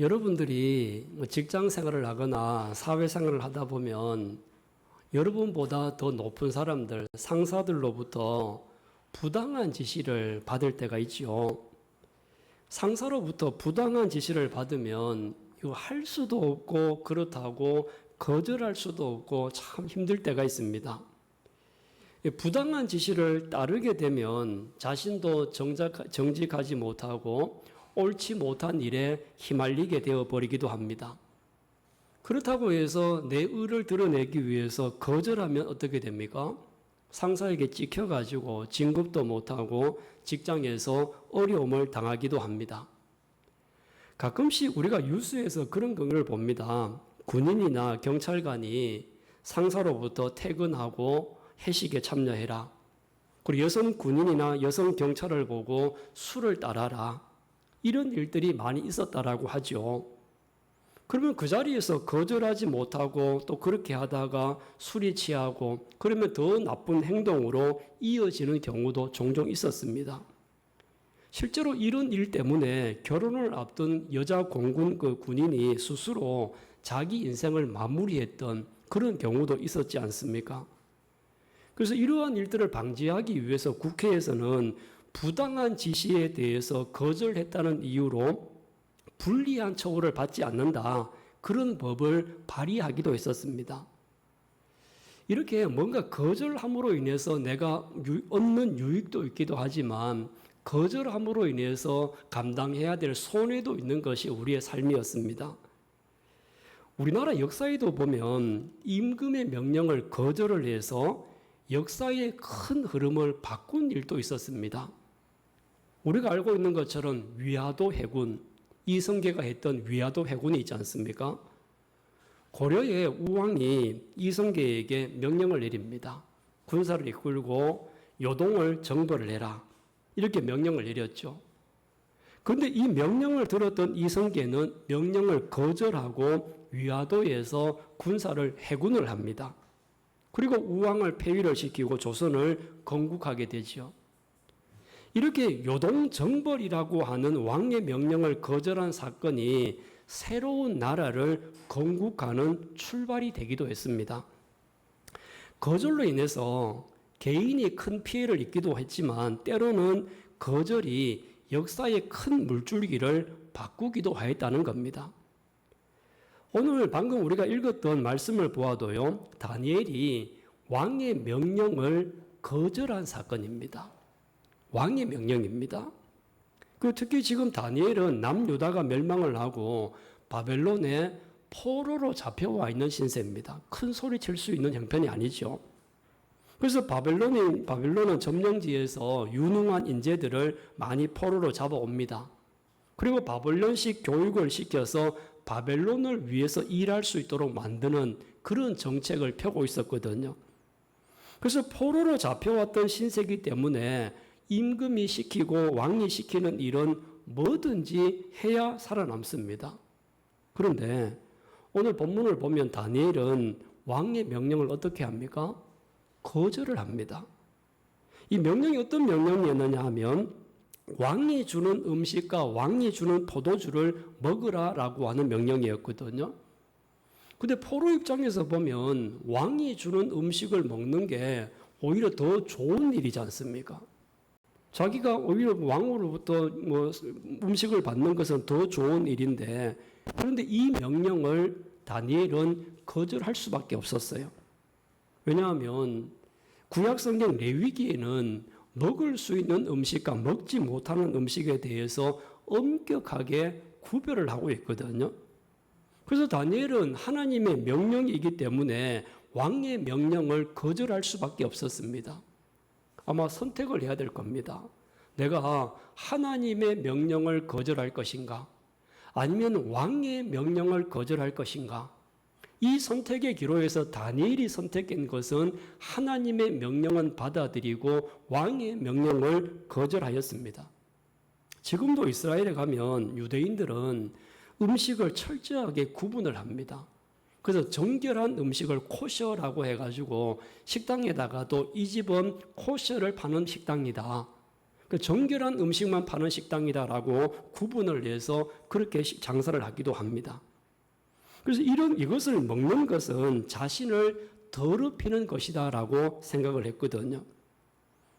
여러분들이 직장 생활을 하거나 사회 생활을 하다 보면 여러분보다 더 높은 사람들, 상사들로부터 부당한 지시를 받을 때가 있지요. 상사로부터 부당한 지시를 받으면 이거 할 수도 없고 그렇다고 거절할 수도 없고 참 힘들 때가 있습니다. 부당한 지시를 따르게 되면 자신도 정직하지 못하고 옳지 못한 일에 휘말리게 되어버리기도 합니다. 그렇다고 해서 내 의를 드러내기 위해서 거절하면 어떻게 됩니까? 상사에게 찍혀가지고 진급도 못하고 직장에서 어려움을 당하기도 합니다. 가끔씩 우리가 뉴스에서 그런 경우를 봅니다. 군인이나 경찰관이 상사로부터 퇴근하고 회식에 참여해라. 그리고 여성 군인이나 여성 경찰을 보고 술을 따라라. 이런 일들이 많이 있었다라고 하죠. 그러면 그 자리에서 거절하지 못하고 또 그렇게 하다가 술이 취하고 그러면 더 나쁜 행동으로 이어지는 경우도 종종 있었습니다. 실제로 이런 일 때문에 결혼을 앞둔 여자 공군 군인이 스스로 자기 인생을 마무리했던 그런 경우도 있었지 않습니까? 그래서 이러한 일들을 방지하기 위해서 국회에서는 부당한 지시에 대해서 거절했다는 이유로 불리한 처우를 받지 않는다. 그런 법을 발의하기도 했었습니다. 이렇게 뭔가 거절함으로 인해서 내가 얻는 유익도 있기도 하지만 거절함으로 인해서 감당해야 될 손해도 있는 것이 우리의 삶이었습니다. 우리나라 역사에도 보면 임금의 명령을 거절을 해서 역사의 큰 흐름을 바꾼 일도 있었습니다. 우리가 알고 있는 것처럼 위화도 해군, 이성계가 했던 위화도 해군이 있지 않습니까? 고려의 우왕이 이성계에게 명령을 내립니다. 군사를 이끌고 요동을 정벌을 해라. 이렇게 명령을 내렸죠. 그런데 이 명령을 들었던 이성계는 명령을 거절하고 위화도에서 군사를 해군을 합니다. 그리고 우왕을 폐위를 시키고 조선을 건국하게 되죠. 이렇게 요동정벌이라고 하는 왕의 명령을 거절한 사건이 새로운 나라를 건국하는 출발이 되기도 했습니다. 거절로 인해서 개인이 큰 피해를 입기도 했지만 때로는 거절이 역사의 큰 물줄기를 바꾸기도 하였다는 겁니다. 오늘 방금 우리가 읽었던 말씀을 보아도요, 다니엘이 왕의 명령을 거절한 사건입니다. 왕의 명령입니다. 특히 지금 다니엘은 남유다가 멸망을 하고 바벨론에 포로로 잡혀와 있는 신세입니다. 큰 소리 칠 수 있는 형편이 아니죠. 그래서 바벨론은 점령지에서 유능한 인재들을 많이 포로로 잡아옵니다. 그리고 바벨론식 교육을 시켜서 바벨론을 위해서 일할 수 있도록 만드는 그런 정책을 펴고 있었거든요. 그래서 포로로 잡혀왔던 신세이기 때문에 임금이 시키고 왕이 시키는 일은 뭐든지 해야 살아남습니다. 그런데 오늘 본문을 보면 다니엘은 왕의 명령을 어떻게 합니까? 거절을 합니다. 이 명령이 어떤 명령이었느냐 하면 왕이 주는 음식과 왕이 주는 포도주를 먹으라라고 하는 명령이었거든요. 근데 포로 입장에서 보면 왕이 주는 음식을 먹는 게 오히려 더 좋은 일이지 않습니까? 자기가 오히려 왕으로부터 음식을 받는 것은 더 좋은 일인데, 그런데 이 명령을 다니엘은 거절할 수밖에 없었어요. 왜냐하면 구약성경 레위기에는 먹을 수 있는 음식과 먹지 못하는 음식에 대해서 엄격하게 구별을 하고 있거든요. 그래서 다니엘은 하나님의 명령이기 때문에 왕의 명령을 거절할 수밖에 없었습니다. 아마 선택을 해야 될 겁니다. 내가 하나님의 명령을 거절할 것인가? 아니면 왕의 명령을 거절할 것인가? 이 선택의 기로에서 다니엘이 선택한 것은 하나님의 명령은 받아들이고 왕의 명령을 거절하였습니다. 지금도 이스라엘에 가면 유대인들은 음식을 철저하게 구분을 합니다. 그래서 정결한 음식을 코셔라고 해가지고 식당에다가도 이 집은 코셔를 파는 식당이다. 그 정결한 음식만 파는 식당이다라고 구분을 해서 그렇게 장사를 하기도 합니다. 그래서 이것을 먹는 것은 자신을 더럽히는 것이다라고 생각을 했거든요.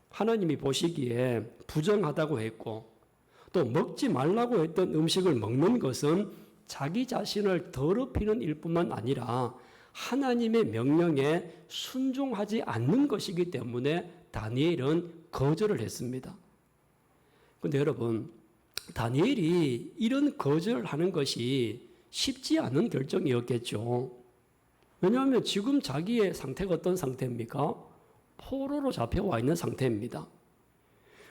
하나님이 보시기에 부정하다고 했고 또 먹지 말라고 했던 음식을 먹는 것은 자기 자신을 더럽히는 일뿐만 아니라 하나님의 명령에 순종하지 않는 것이기 때문에 다니엘은 거절을 했습니다. 그런데 여러분, 다니엘이 이런 거절을 하는 것이 쉽지 않은 결정이었겠죠. 왜냐하면 지금 자기의 상태가 어떤 상태입니까? 포로로 잡혀와 있는 상태입니다.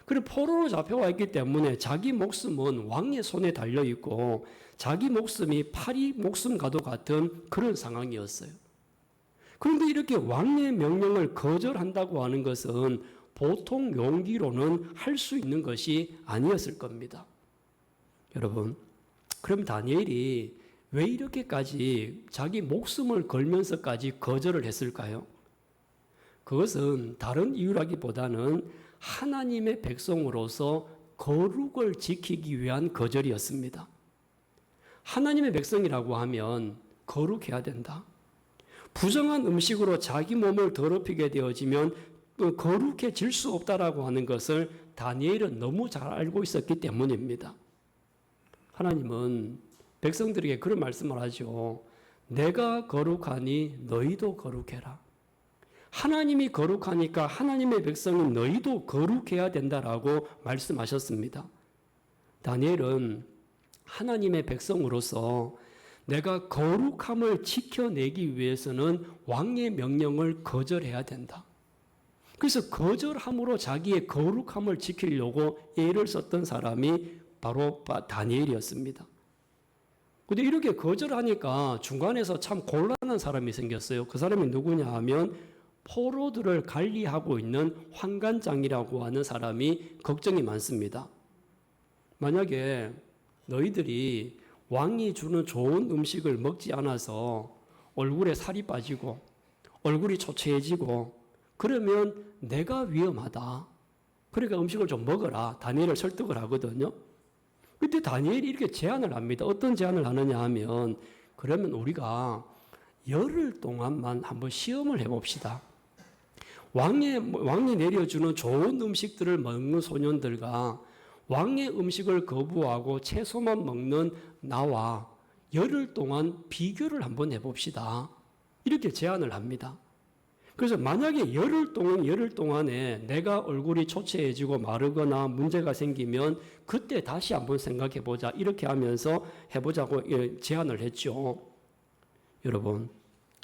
그리고 포로로 잡혀와 있기 때문에 자기 목숨은 왕의 손에 달려 있고 자기 목숨이 파리 목숨과도 같은 그런 상황이었어요. 그런데 이렇게 왕의 명령을 거절한다고 하는 것은 보통 용기로는 할 수 있는 것이 아니었을 겁니다. 여러분, 그럼 다니엘이 왜 이렇게까지 자기 목숨을 걸면서까지 거절을 했을까요? 그것은 다른 이유라기보다는 하나님의 백성으로서 거룩을 지키기 위한 거절이었습니다. 하나님의 백성이라고 하면 거룩해야 된다. 부정한 음식으로 자기 몸을 더럽히게 되어지면 거룩해질 수 없다라고 하는 것을 다니엘은 너무 잘 알고 있었기 때문입니다. 하나님은 백성들에게 그런 말씀을 하죠. 내가 거룩하니 너희도 거룩해라. 하나님이 거룩하니까 하나님의 백성인 너희도 거룩해야 된다라고 말씀하셨습니다. 다니엘은 하나님의 백성으로서 내가 거룩함을 지켜내기 위해서는 왕의 명령을 거절해야 된다. 그래서 거절함으로 자기의 거룩함을 지키려고 애를 썼던 사람이 바로 다니엘이었습니다. 그런데 이렇게 거절하니까 중간에서 참 곤란한 사람이 생겼어요. 그 사람이 누구냐 하면 포로들을 관리하고 있는 환관장이라고 하는 사람이 걱정이 많습니다. 만약에 너희들이 왕이 주는 좋은 음식을 먹지 않아서 얼굴에 살이 빠지고 얼굴이 초췌해지고 그러면 내가 위험하다. 그러니까 음식을 좀 먹어라. 다니엘을 설득을 하거든요. 그때 다니엘이 이렇게 제안을 합니다. 어떤 제안을 하느냐 하면 그러면 우리가 열흘 동안만 한번 시험을 해봅시다. 왕이 내려주는 좋은 음식들을 먹는 소년들과 왕의 음식을 거부하고 채소만 먹는 나와 열흘 동안 비교를 한번 해봅시다. 이렇게 제안을 합니다. 그래서 만약에 열흘 동안에 내가 얼굴이 초췌해지고 마르거나 문제가 생기면 그때 다시 한번 생각해보자. 이렇게 하면서 해보자고 제안을 했죠. 여러분,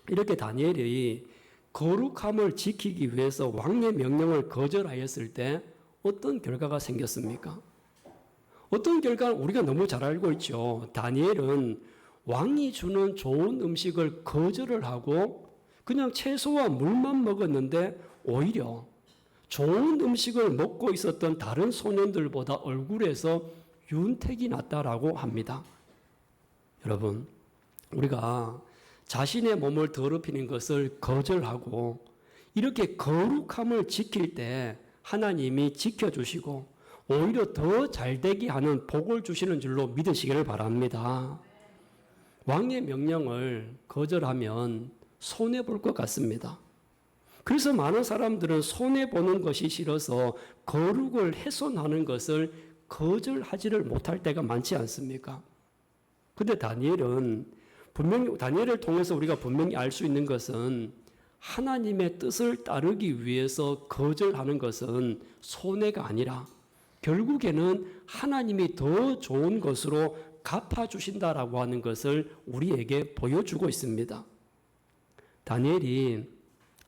이렇게 다니엘이 거룩함을 지키기 위해서 왕의 명령을 거절하였을 때 어떤 결과가 생겼습니까? 어떤 결과는 우리가 너무 잘 알고 있죠. 다니엘은 왕이 주는 좋은 음식을 거절을 하고 그냥 채소와 물만 먹었는데 오히려 좋은 음식을 먹고 있었던 다른 소년들보다 얼굴에서 윤택이 났다라고 합니다. 여러분, 우리가 자신의 몸을 더럽히는 것을 거절하고 이렇게 거룩함을 지킬 때 하나님이 지켜주시고 오히려 더 잘되게 하는 복을 주시는 줄로 믿으시기를 바랍니다. 왕의 명령을 거절하면 손해볼 것 같습니다. 그래서 많은 사람들은 손해보는 것이 싫어서 거룩을 훼손하는 것을 거절하지를 못할 때가 많지 않습니까? 근데 다니엘을 통해서 우리가 분명히 알 수 있는 것은 하나님의 뜻을 따르기 위해서 거절하는 것은 손해가 아니라 결국에는 하나님이 더 좋은 것으로 갚아주신다라고 하는 것을 우리에게 보여주고 있습니다. 다니엘이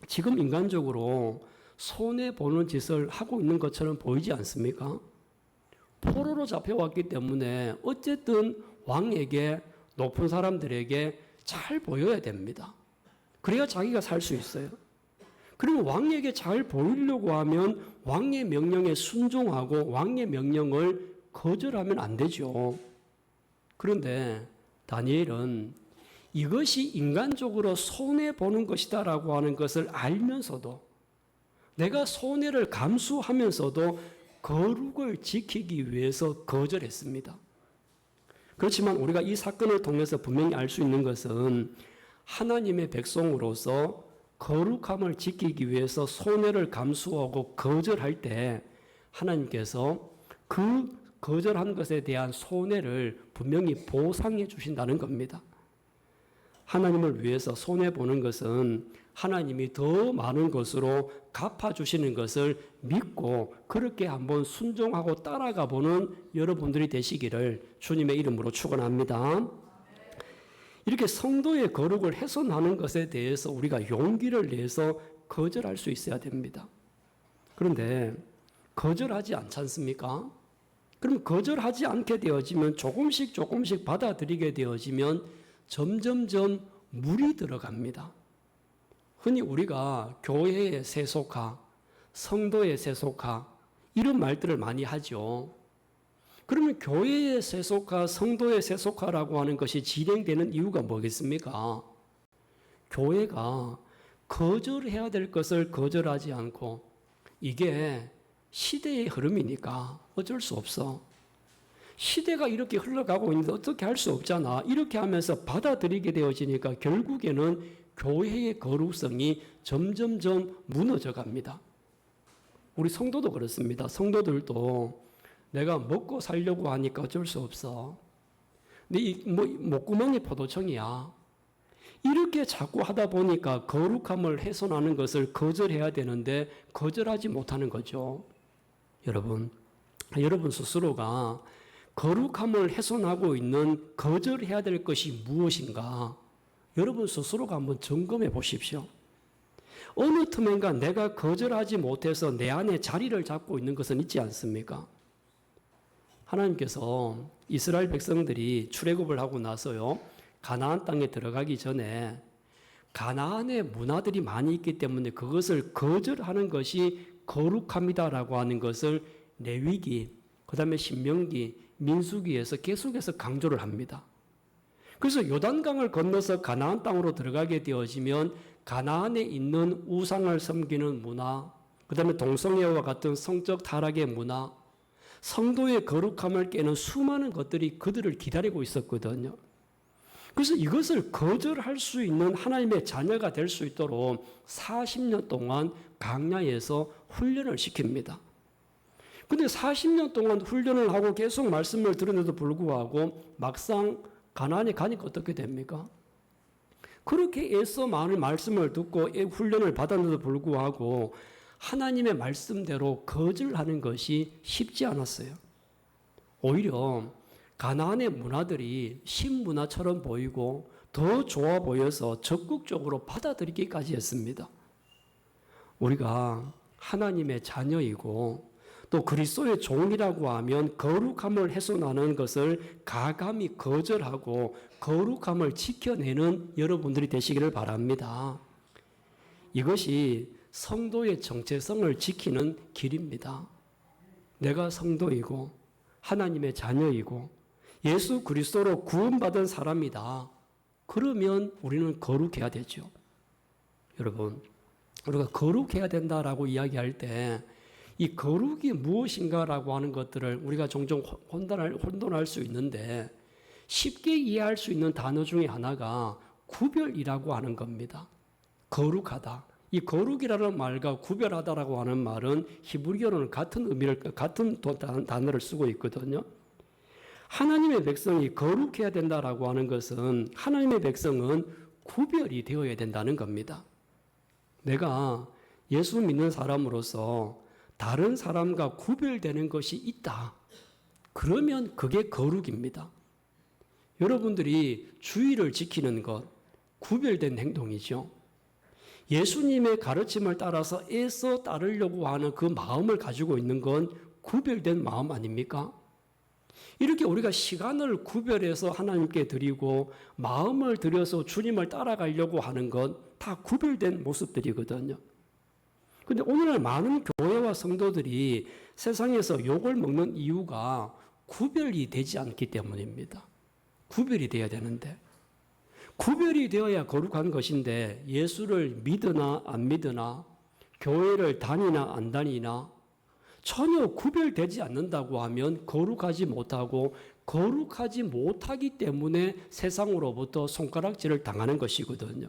지금 인간적으로 손해보는 짓을 하고 있는 것처럼 보이지 않습니까? 포로로 잡혀왔기 때문에 어쨌든 왕에게 높은 사람들에게 잘 보여야 됩니다. 그래야 자기가 살 수 있어요. 그리고 왕에게 잘 보이려고 하면 왕의 명령에 순종하고 왕의 명령을 거절하면 안 되죠. 그런데 다니엘은 이것이 인간적으로 손해보는 것이다라고 하는 것을 알면서도 내가 손해를 감수하면서도 거룩을 지키기 위해서 거절했습니다. 그렇지만 우리가 이 사건을 통해서 분명히 알 수 있는 것은 하나님의 백성으로서 거룩함을 지키기 위해서 손해를 감수하고 거절할 때 하나님께서 그 거절한 것에 대한 손해를 분명히 보상해 주신다는 겁니다. 하나님을 위해서 손해보는 것은 하나님이 더 많은 것으로 갚아주시는 것을 믿고 그렇게 한번 순종하고 따라가 보는 여러분들이 되시기를 주님의 이름으로 축원합니다. 이렇게 성도의 거룩을 훼손하는 것에 대해서 우리가 용기를 내서 거절할 수 있어야 됩니다. 그런데 거절하지 않지 않습니까? 그럼 거절하지 않게 되어지면 조금씩 받아들이게 되어지면 점점점 물이 들어갑니다. 흔히 우리가 교회의 세속화, 성도의 세속화 이런 말들을 많이 하죠. 그러면 교회의 세속화, 성도의 세속화라고 하는 것이 진행되는 이유가 뭐겠습니까? 교회가 거절해야 될 것을 거절하지 않고 이게 시대의 흐름이니까 어쩔 수 없어. 시대가 이렇게 흘러가고 있는데 어떻게 할 수 없잖아. 이렇게 하면서 받아들이게 되어지니까 결국에는 교회의 거룩성이 점점점 무너져 갑니다. 우리 성도도 그렇습니다. 성도들도 내가 먹고 살려고 하니까 어쩔 수 없어. 근데 이 목구멍이 포도청이야. 이렇게 자꾸 하다 보니까 거룩함을 훼손하는 것을 거절해야 되는데 거절하지 못하는 거죠. 여러분 스스로가 거룩함을 훼손하고 있는 거절해야 될 것이 무엇인가? 여러분 스스로가 한번 점검해 보십시오. 어느 틈엔가 내가 거절하지 못해서 내 안에 자리를 잡고 있는 것은 있지 않습니까? 하나님께서 이스라엘 백성들이 출애굽을 하고 나서요, 가나안 땅에 들어가기 전에 가나안의 문화들이 많이 있기 때문에 그것을 거절하는 것이 거룩합니다라고 하는 것을 레위기, 그 다음에 신명기, 민수기에서 계속해서 강조를 합니다. 그래서 요단강을 건너서 가나안 땅으로 들어가게 되어지면 가나안에 있는 우상을 섬기는 문화, 그 다음에 동성애와 같은 성적 타락의 문화, 성도의 거룩함을 깨는 수많은 것들이 그들을 기다리고 있었거든요. 그래서 이것을 거절할 수 있는 하나님의 자녀가 될 수 있도록 40년 동안 광야에서 훈련을 시킵니다. 근데 40년 동안 훈련을 하고 계속 말씀을 들었는데도 불구하고 막상 가나안에 가니까 어떻게 됩니까? 그렇게 애써 많은 말씀을 듣고 훈련을 받았는데도 불구하고 하나님의 말씀대로 거절하는 것이 쉽지 않았어요. 오히려 가나안의 문화들이 신문화처럼 보이고 더 좋아 보여서 적극적으로 받아들이기까지 했습니다. 우리가 하나님의 자녀이고 또 그리스도의 종이라고 하면 거룩함을 훼손하는 것을 가감히 거절하고 거룩함을 지켜내는 여러분들이 되시기를 바랍니다. 이것이 성도의 정체성을 지키는 길입니다. 내가 성도이고 하나님의 자녀이고 예수 그리스도로 구원받은 사람이다. 그러면 우리는 거룩해야 되죠. 여러분, 우리가 거룩해야 된다라고 이야기할 때 이 거룩이 무엇인가라고 하는 것들을 우리가 종종 혼돈할 수 있는데 쉽게 이해할 수 있는 단어 중에 하나가 구별이라고 하는 겁니다. 거룩하다. 이 거룩이라는 말과 구별하다라고 하는 말은 히브리어로는 같은 단어를 쓰고 있거든요. 하나님의 백성이 거룩해야 된다라고 하는 것은 하나님의 백성은 구별이 되어야 된다는 겁니다. 내가 예수 믿는 사람으로서 다른 사람과 구별되는 것이 있다. 그러면 그게 거룩입니다. 여러분들이 주의를 지키는 것, 구별된 행동이죠. 예수님의 가르침을 따라서 애써 따르려고 하는 그 마음을 가지고 있는 건 구별된 마음 아닙니까? 이렇게 우리가 시간을 구별해서 하나님께 드리고 마음을 들여서 주님을 따라가려고 하는 건 다 구별된 모습들이거든요. 그런데 오늘날 많은 교회와 성도들이 세상에서 욕을 먹는 이유가 구별이 되지 않기 때문입니다. 구별이 되어야 되는데 구별이 되어야 거룩한 것인데 예수를 믿으나 안 믿으나 교회를 다니나 안 다니나 전혀 구별되지 않는다고 하면 거룩하지 못하고 거룩하지 못하기 때문에 세상으로부터 손가락질을 당하는 것이거든요.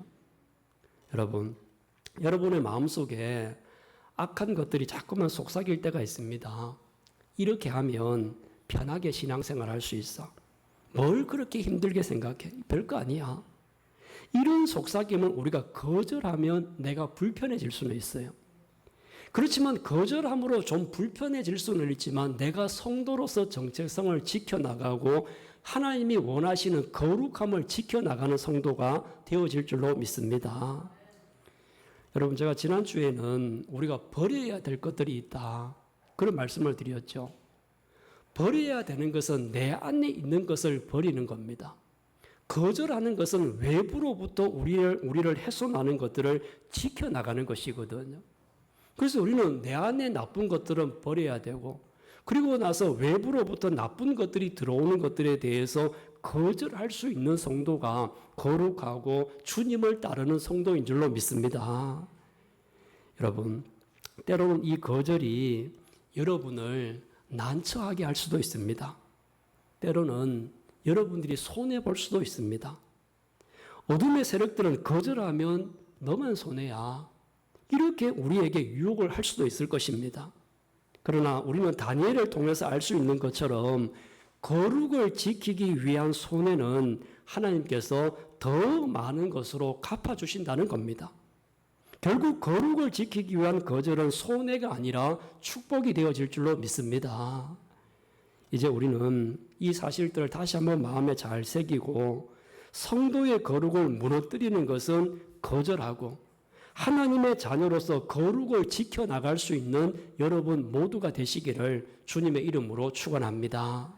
여러분, 여러분의 마음속에 악한 것들이 자꾸만 속삭일 때가 있습니다. 이렇게 하면 편하게 신앙생활 할 수 있어. 뭘 그렇게 힘들게 생각해? 별거 아니야. 이런 속삭임을 우리가 거절하면 내가 불편해질 수는 있어요. 그렇지만 거절함으로 좀 불편해질 수는 있지만 내가 성도로서 정체성을 지켜나가고 하나님이 원하시는 거룩함을 지켜나가는 성도가 되어질 줄로 믿습니다. 여러분, 제가 지난주에는 우리가 버려야 될 것들이 있다, 그런 말씀을 드렸죠. 버려야 되는 것은 내 안에 있는 것을 버리는 겁니다. 거절하는 것은 외부로부터 우리를 훼손하는 것들을 지켜나가는 것이거든요. 그래서 우리는 내 안에 나쁜 것들은 버려야 되고, 그리고 나서 외부로부터 나쁜 것들이 들어오는 것들에 대해서 거절할 수 있는 성도가 거룩하고 주님을 따르는 성도인 줄로 믿습니다. 여러분, 때로는 이 거절이 여러분을 난처하게 할 수도 있습니다. 때로는 여러분들이 손해볼 수도 있습니다. 어둠의 세력들은 거절하면 너만 손해야, 이렇게 우리에게 유혹을 할 수도 있을 것입니다. 그러나 우리는 다니엘을 통해서 알 수 있는 것처럼 거룩을 지키기 위한 손해는 하나님께서 더 많은 것으로 갚아주신다는 겁니다. 결국 거룩을 지키기 위한 거절은 손해가 아니라 축복이 되어질 줄로 믿습니다. 이제 우리는 이 사실들을 다시 한번 마음에 잘 새기고, 성도의 거룩을 무너뜨리는 것은 거절하고 하나님의 자녀로서 거룩을 지켜나갈 수 있는 여러분 모두가 되시기를 주님의 이름으로 축원합니다.